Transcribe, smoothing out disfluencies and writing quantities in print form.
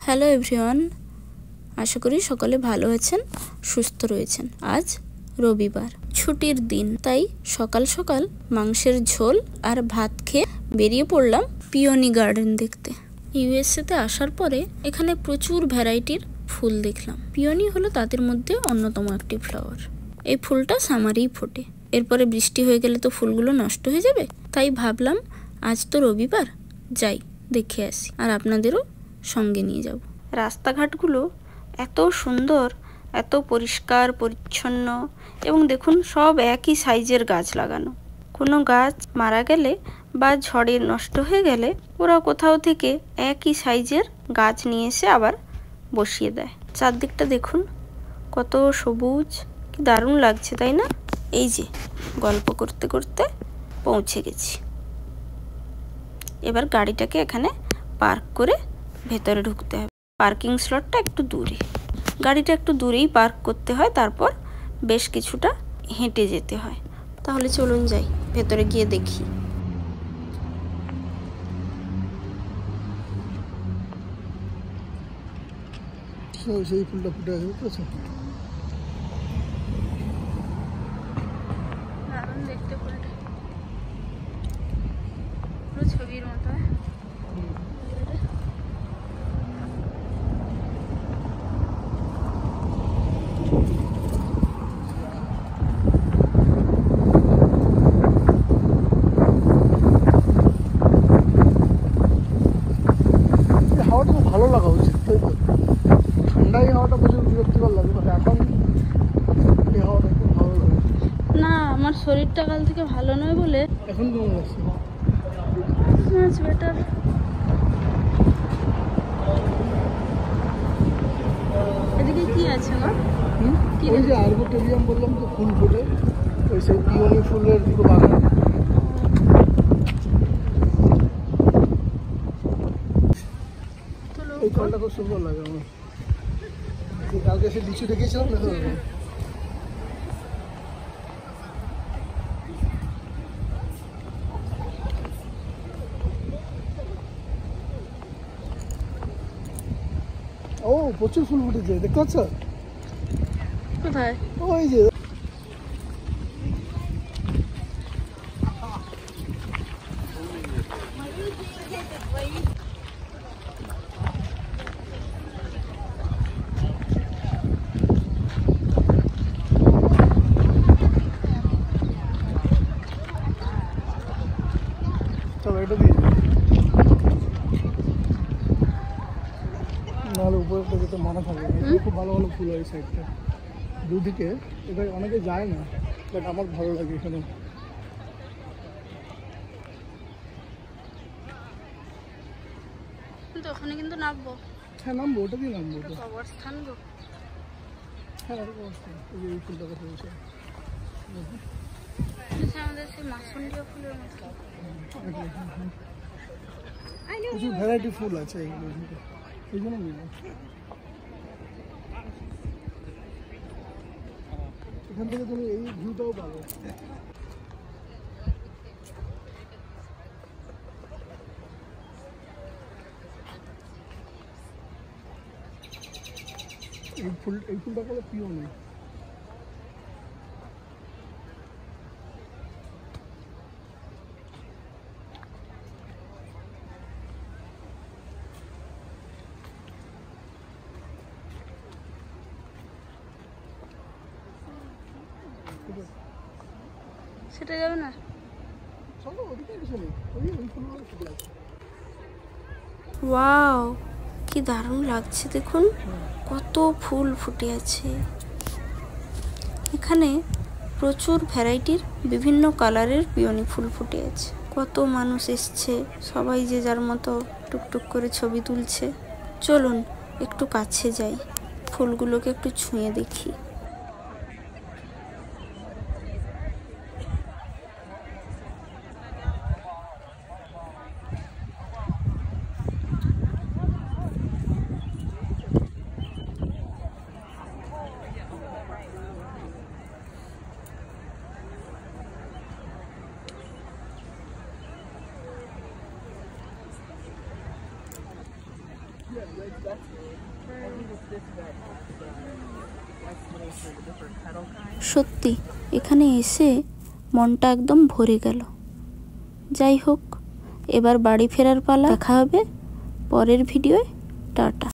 Hello everyone, আশা করি সকলে ভালো আছেন, সুস্থ রয়েছেন। আজ রবিবার, ছুটির দিন, তাই সকাল সকাল মাংসের ঝোল আর ভাত খেয়ে বেরিয়ে পড়লাম পিওনি গার্ডেন দেখতে। ইউএসএতে আসার পরে এখানে প্রচুর ভ্যারাইটির ফুল দেখলাম। পিওনি হলো তাদের মধ্যে অন্যতম একটি ফ্লাওয়ার। এই ফুলটা সামারেই ফোটে, এরপরে বৃষ্টি হয়ে গেলে তো ফুলগুলো নষ্ট হয়ে যাবে। তাই ভাবলাম আজ তো রবিবার, যাই দেখে আসি, আর আপনাদেরও সঙ্গে নিয়ে যাব। রাস্তাঘাটগুলো এত সুন্দর, এত পরিষ্কার পরিচ্ছন্ন, এবং দেখুন সব একই সাইজের গাছ লাগানো। কোনো গাছ মারা গেলে বা ঝড়ে নষ্ট হয়ে গেলে ওরা কোথাও থেকে একই সাইজের গাছ নিয়ে এসে আবার বসিয়ে দেয়। চারদিকটা দেখুন কত সবুজ, কি দারুণ লাগছে, তাই না? এই যে গল্প করতে করতে পৌঁছে গেছি। এবার গাড়িটাকে এখানে পার্ক করে ভেতরে ঢুকতে হবে। পার্কিং স্লটটা একটু দূরে, গাড়িটা একটু দূরেই পার্ক করতে হয়, তারপর বেশ কিছুটা হেঁটে যেতে হয়। তাহলে চলুন যাই, ভেতরে গিয়ে দেখি। সেই ফুলটা ফুটে আছে, বুঝতে দারুণ দেখতে ফুলটা, পুরো ছবির মতো। হাওয়াটা খুব ভালো লাগা উচিত, তাই তো? ঠান্ডায় হাওয়াটা প্রচুর বিরক্তিকর লাগে, বাট এখন এই হাওয়াটা খুব ভালো লাগে। না, আমার শরীরটা কাল থেকে ভালো নয় বলে এখন কেমন লাগছে? মাছ বেটার। এদিকে কি আছে গো? ওই যে আর্বোটেরিয়াম বললাম তো, ফুল ফুটে, ওই সেই পিওনি ফুলের পুরো বাগান। এই ফলটা খুব সুন্দর লাগে আমার। কালকে সে লিচু দেখেছিলাম না, ও প্রচুর ফুল ফুটেছে, দেখতে পাচ্ছ? কোথায়? ওই যে এটা দিয়ে নাহলে উপরে যেতে মানা থাকে। খুব ভালো ভালো ফুল হয় সাইডটা দুদিকে, এটা অনেকে যায় না, বাট আমার ভালো লাগে এখানে। কিন্তু ওখানে কিন্তু নামবো। হ্যাঁ নামবো, ওটা দিয়ে নামবো। অবস্থান গো। হ্যাঁ অবস্থান, এই ফুলটা কথা বলছে আমাদের সেই মাসুন্ডিয়া ফুলের মতো প্রচুর ভ্যারাইটি ফুল আছে এইগুলো, এই জন্য এখান থেকে তুমি এই ভিউটাও পাবে। এই ফুলটা বলে পিওনি। সেটা যাবে না? ওয়াও, কি দারুণ লাগছে, দেখুন কত ফুল ফুটে আছে। এখানে প্রচুর ভ্যারাইটির বিভিন্ন কালারের পিওনি ফুল ফুটে আছে। কত মানুষ এসছে, সবাই যে যার মতো টুকটুক করে ছবি তুলছে। চলুন একটু কাছে যাই, ফুলগুলোকে একটু ছুঁয়ে দেখি। সত্যি এখানে এসে মনটা একদম ভরে গেল। যাই হোক, এবার বাড়ি ফেরার পালা। দেখা হবে পরের ভিডিওয়। টাটা।